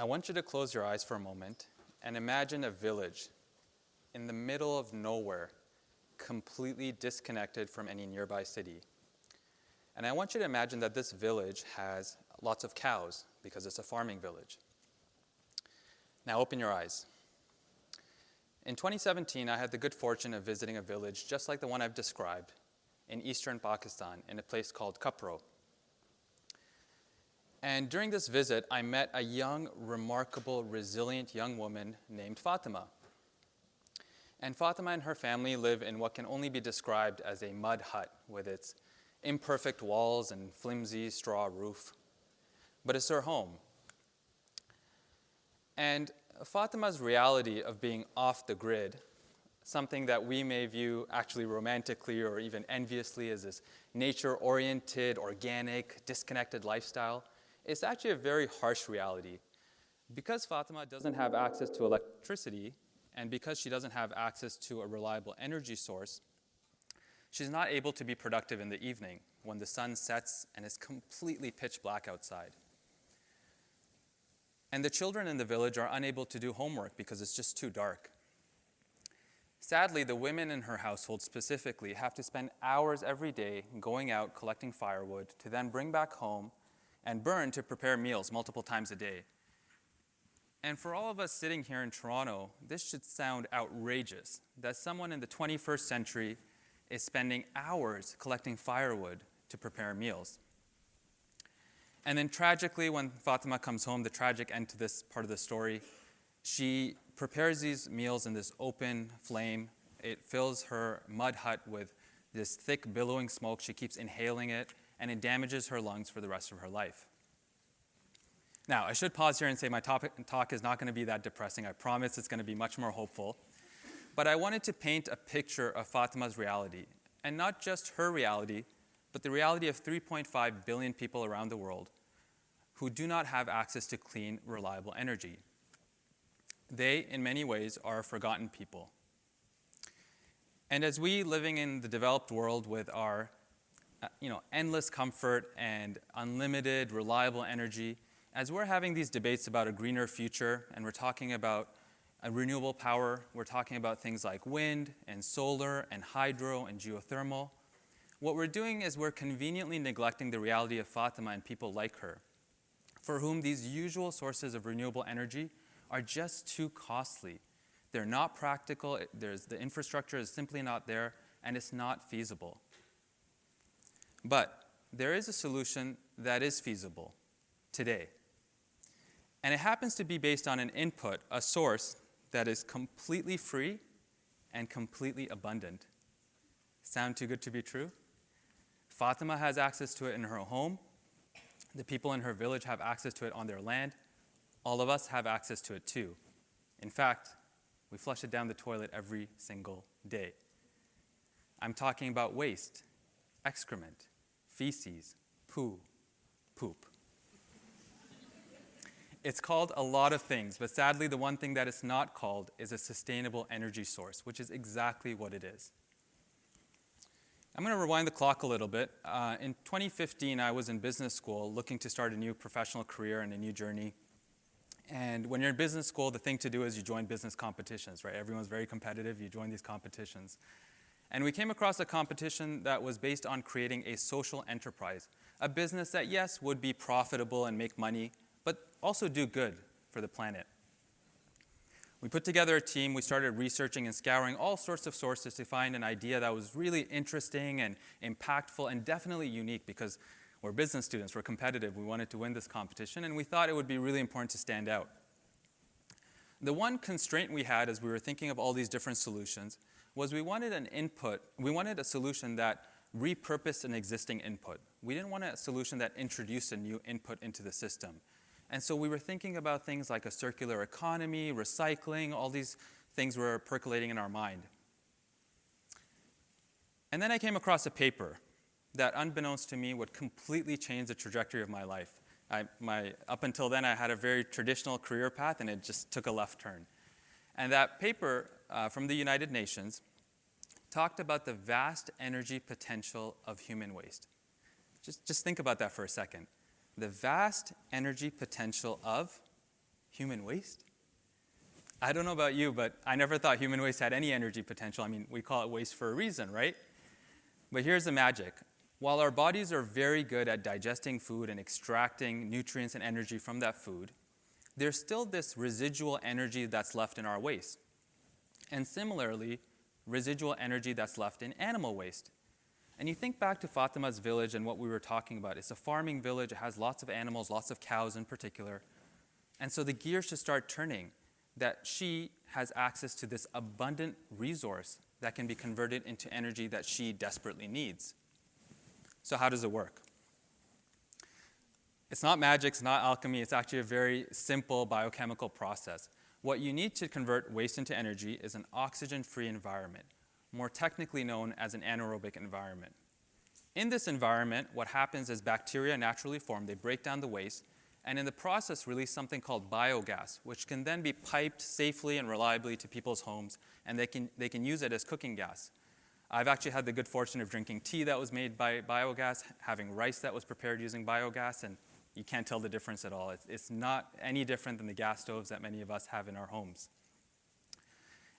I want you to close your eyes for a moment and imagine a village in the middle of nowhere, completely disconnected from any nearby city. And I want you to imagine that this village has lots of cows because it's a farming village. Now open your eyes. In 2017, I had the good fortune of visiting a village just like the one I've described in eastern Pakistan in a place called Kapro. And during this visit, I met a young, remarkable, resilient young woman named Fatima. And Fatima and her family live in what can only be described as a mud hut with its imperfect walls and flimsy straw roof. But it's her home. And Fatima's reality of being off the grid, something that we may view actually romantically or even enviously as this nature-oriented, organic, disconnected lifestyle, is actually a very harsh reality. Because Fatima doesn't have access to electricity, and because she doesn't have access to a reliable energy source, she's not able to be productive in the evening when the sun sets and it's completely pitch black outside. And the children in the village are unable to do homework because it's just too dark. Sadly, the women in her household specifically have to spend hours every day going out collecting firewood to then bring back home and burn to prepare meals multiple times a day. And for all of us sitting here in Toronto, this should sound outrageous that someone in the 21st century is spending hours collecting firewood to prepare meals. And then tragically, when Fatima comes home, the tragic end to this part of the story, she prepares these meals in this open flame. It fills her mud hut with this thick, billowing smoke. She keeps inhaling it, and it damages her lungs for the rest of her life. Now, I should pause here and say my talk is not going to be that depressing. I promise it's going to be much more hopeful. But I wanted to paint a picture of Fatima's reality, and not just her reality, but the reality of 3.5 billion people around the world who do not have access to clean, reliable energy. They, in many ways, are forgotten people. And as we living in the developed world with our endless comfort and unlimited, reliable energy, as we're having these debates about a greener future, and we're talking about renewable power, we're talking about things like wind and solar and hydro and geothermal, what we're doing is we're conveniently neglecting the reality of Fatima and people like her, for whom these usual sources of renewable energy are just too costly. They're not practical, the infrastructure is simply not there, and it's not feasible. But there is a solution that is feasible today. And it happens to be based on an input, a source that is completely free and completely abundant. Sound too good to be true? Fatima has access to it in her home. The people in her village have access to it on their land. All of us have access to it too. In fact, we flush it down the toilet every single day. I'm talking about waste, excrement, feces, poo, poop. It's called a lot of things, but sadly the one thing that it's not called is a sustainable energy source, which is exactly what it is. I'm going to rewind the clock a little bit. In 2015, I was in business school looking to start a new professional career and a new journey. And when you're in business school, the thing to do is you join business competitions, right? Everyone's very competitive, you join these competitions. And we came across a competition that was based on creating a social enterprise, a business that, yes, would be profitable and make money, but also do good for the planet. We put together a team, we started researching and scouring all sorts of sources to find an idea that was really interesting and impactful and definitely unique because we're business students, we're competitive, we wanted to win this competition, and we thought it would be really important to stand out. The one constraint we had as we were thinking of all these different solutions was we wanted a solution that repurposed an existing input. We didn't want a solution that introduced a new input into the system. And so we were thinking about things like a circular economy, recycling, all these things were percolating in our mind. And then I came across a paper that, unbeknownst to me, would completely change the trajectory of my life. Up until then, I had a very traditional career path, and it just took a left turn. And that paper from the United Nations talked about the vast energy potential of human waste. Just think about that for a second. The vast energy potential of Human waste? I don't know about you, but I never thought human waste had any energy potential. I mean, we call it waste for a reason, right? But here's the magic. While our bodies are very good at digesting food and extracting nutrients and energy from that food, there's still this residual energy that's left in our waste. And similarly, residual energy that's left in animal waste. And you think back to Fatima's village and what we were talking about. It's a farming village. It has lots of animals, lots of cows in particular. And so the gears should start turning that she has access to this abundant resource that can be converted into energy that she desperately needs. So how does it work? It's not magic, it's not alchemy, it's actually a very simple biochemical process. What you need to convert waste into energy is an oxygen-free environment, more technically known as an anaerobic environment. In this environment, what happens is bacteria naturally form, they break down the waste, and in the process release something called biogas, which can then be piped safely and reliably to people's homes, and they can use it as cooking gas. I've actually had the good fortune of drinking tea that was made by biogas, having rice that was prepared using biogas, and you can't tell the difference at all. It's not any different than the gas stoves that many of us have in our homes.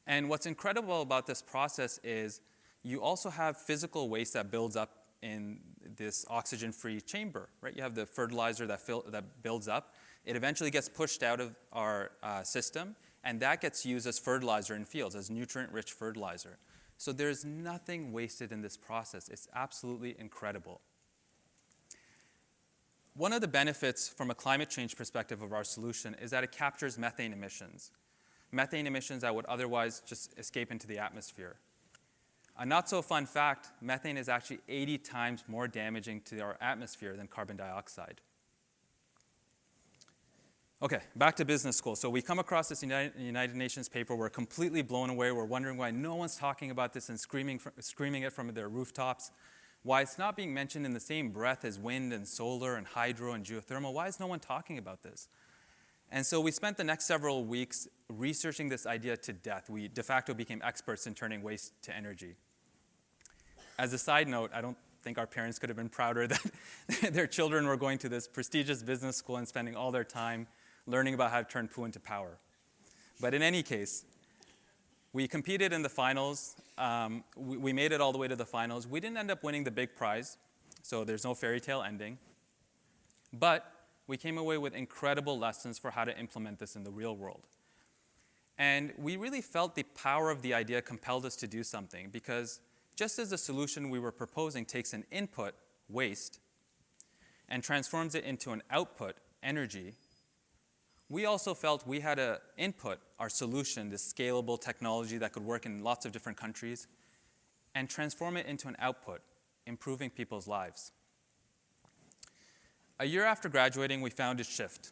And what's incredible about this process is you also have physical waste that builds up in this oxygen-free chamber, right? You have the fertilizer that builds up. It eventually gets pushed out of our system, and that gets used as fertilizer in fields, as nutrient-rich fertilizer. So there's nothing wasted in this process. It's absolutely incredible. One of the benefits from a climate change perspective of our solution is that it captures methane emissions that would otherwise just escape into the atmosphere. A not so fun fact, methane is actually 80 times more damaging to our atmosphere than carbon dioxide. Okay, back to business school. So we come across this United Nations paper, we're completely blown away, we're wondering why no one's talking about this and screaming it from their rooftops, why it's not being mentioned in the same breath as wind and solar and hydro and geothermal. Why is no one talking about this? And so we spent the next several weeks researching this idea to death. We de facto became experts in turning waste to energy. As a side note, I don't think our parents could have been prouder that their children were going to this prestigious business school and spending all their time learning about how to turn poo into power. But in any case, we competed in the finals. We made it all the way to the finals. We didn't end up winning the big prize, so there's no fairy tale ending. But we came away with incredible lessons for how to implement this in the real world. And we really felt the power of the idea compelled us to do something, because just as the solution we were proposing takes an input, waste, and transforms it into an output, energy, we also felt we had to input our solution, this scalable technology that could work in lots of different countries, and transform it into an output, improving people's lives. A year after graduating, we founded SHIFT.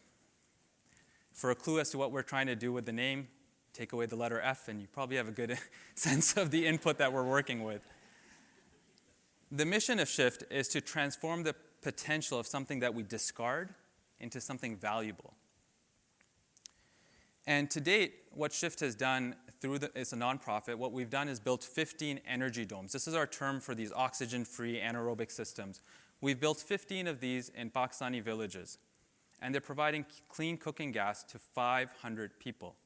For a clue as to what we're trying to do with the name, take away the letter F, and you probably have a good sense of the input that we're working with. The mission of SHIFT is to transform the potential of something that we discard into something valuable. And to date, what SHIFT has done it's a nonprofit, what we've done is built 15 energy domes. This is our term for these oxygen-free anaerobic systems. We've built 15 of these in Pakistani villages, and they're providing clean cooking gas to 500 people.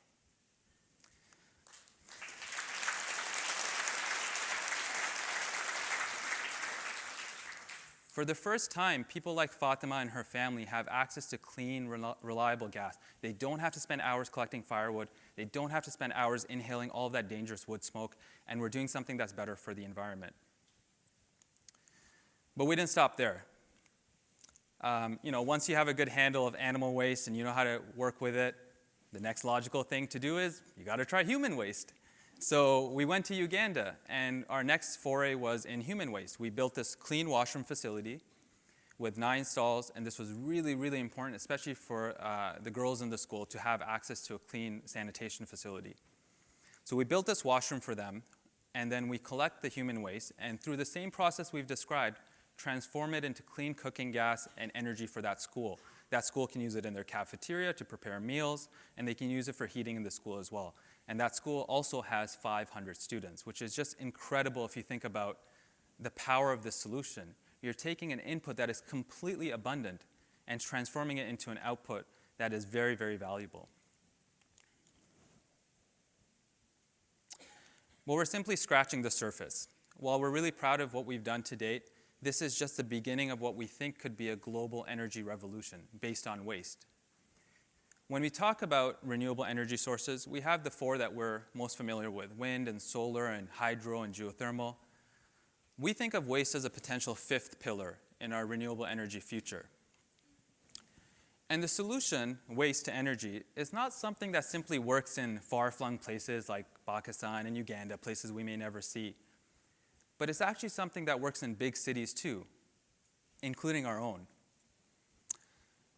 For the first time, people like Fatima and her family have access to clean, reliable gas. They don't have to spend hours collecting firewood. They don't have to spend hours inhaling all of that dangerous wood smoke, and we're doing something that's better for the environment. But we didn't stop there. Once you have a good handle of animal waste and you know how to work with it, the next logical thing to do is you got to try human waste. So we went to Uganda, and our next foray was in human waste. We built this clean washroom facility with 9 stalls, and this was really, really important, especially for the girls in the school, to have access to a clean sanitation facility. So we built this washroom for them, and then we collect the human waste, and through the same process we've described, transform it into clean cooking gas and energy for that school. That school can use it in their cafeteria to prepare meals, and they can use it for heating in the school as well. And that school also has 500 students, which is just incredible if you think about the power of this solution. You're taking an input that is completely abundant and transforming it into an output that is very, very valuable. Well, we're simply scratching the surface. While we're really proud of what we've done to date, this is just the beginning of what we think could be a global energy revolution based on waste. When we talk about renewable energy sources, we have the four that we're most familiar with: wind and solar and hydro and geothermal. We think of waste as a potential fifth pillar in our renewable energy future. And the solution, waste to energy, is not something that simply works in far-flung places like Pakistan and Uganda, places we may never see. But it's actually something that works in big cities too, including our own.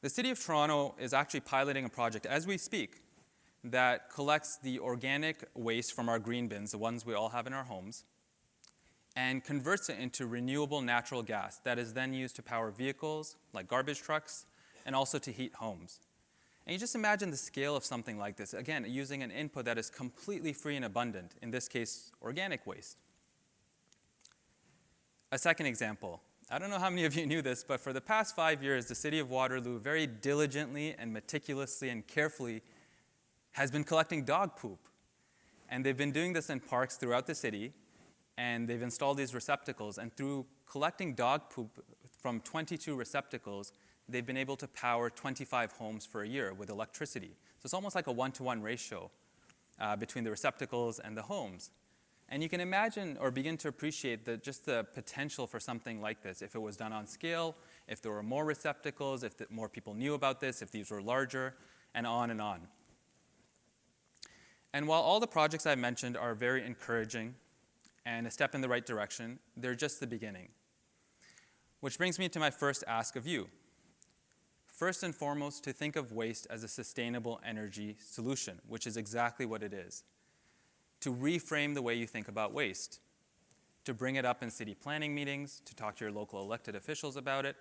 The City of Toronto is actually piloting a project as we speak that collects the organic waste from our green bins, the ones we all have in our homes, and converts it into renewable natural gas that is then used to power vehicles like garbage trucks and also to heat homes. And you just imagine the scale of something like this, again, using an input that is completely free and abundant, in this case, organic waste. A second example. I don't know how many of you knew this, but for the past 5 years, the City of Waterloo very diligently and meticulously and carefully has been collecting dog poop. And they've been doing this in parks throughout the city, and they've installed these receptacles. And through collecting dog poop from 22 receptacles, they've been able to power 25 homes for a year with electricity. So it's almost like a 1-to-1 ratio between the receptacles and the homes. And you can imagine or begin to appreciate just the potential for something like this if it was done on scale, if there were more receptacles, if more people knew about this, if these were larger, and on and on. And while all the projects I mentioned are very encouraging and a step in the right direction, they're just the beginning. Which brings me to my first ask of you. First and foremost, to think of waste as a sustainable energy solution, which is exactly what it is. To reframe the way you think about waste, to bring it up in city planning meetings, to talk to your local elected officials about it,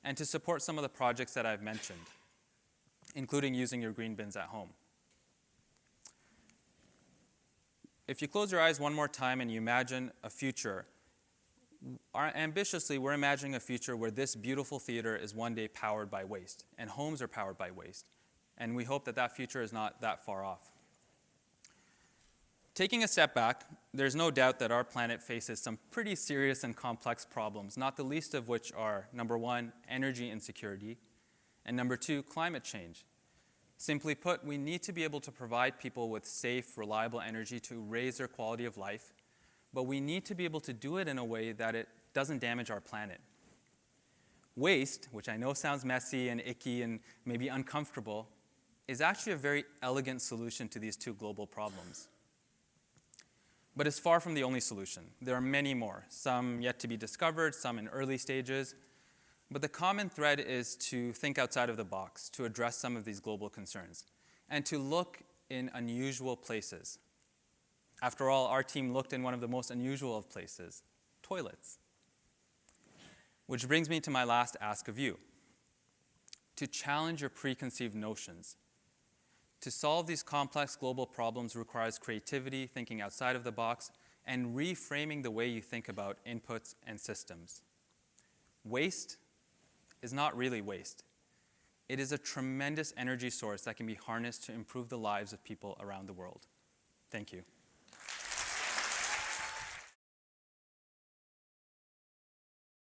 and to support some of the projects that I've mentioned, including using your green bins at home. If you close your eyes one more time and you imagine a future, ambitiously, we're imagining a future where this beautiful theater is one day powered by waste, and homes are powered by waste. And we hope that that future is not that far off. Taking a step back, there's no doubt that our planet faces some pretty serious and complex problems, not the least of which are, number one, energy insecurity, and number two, climate change. Simply put, we need to be able to provide people with safe, reliable energy to raise their quality of life, but we need to be able to do it in a way that it doesn't damage our planet. Waste, which I know sounds messy and icky and maybe uncomfortable, is actually a very elegant solution to these two global problems. But it's far from the only solution. There are many more, some yet to be discovered, some in early stages. But the common thread is to think outside of the box, to address some of these global concerns, and to look in unusual places. After all, our team looked in one of the most unusual of places, toilets. Which brings me to my last ask of you, to challenge your preconceived notions. To solve these complex global problems requires creativity, thinking outside of the box, and reframing the way you think about inputs and systems. Waste is not really waste. It is a tremendous energy source that can be harnessed to improve the lives of people around the world. Thank you.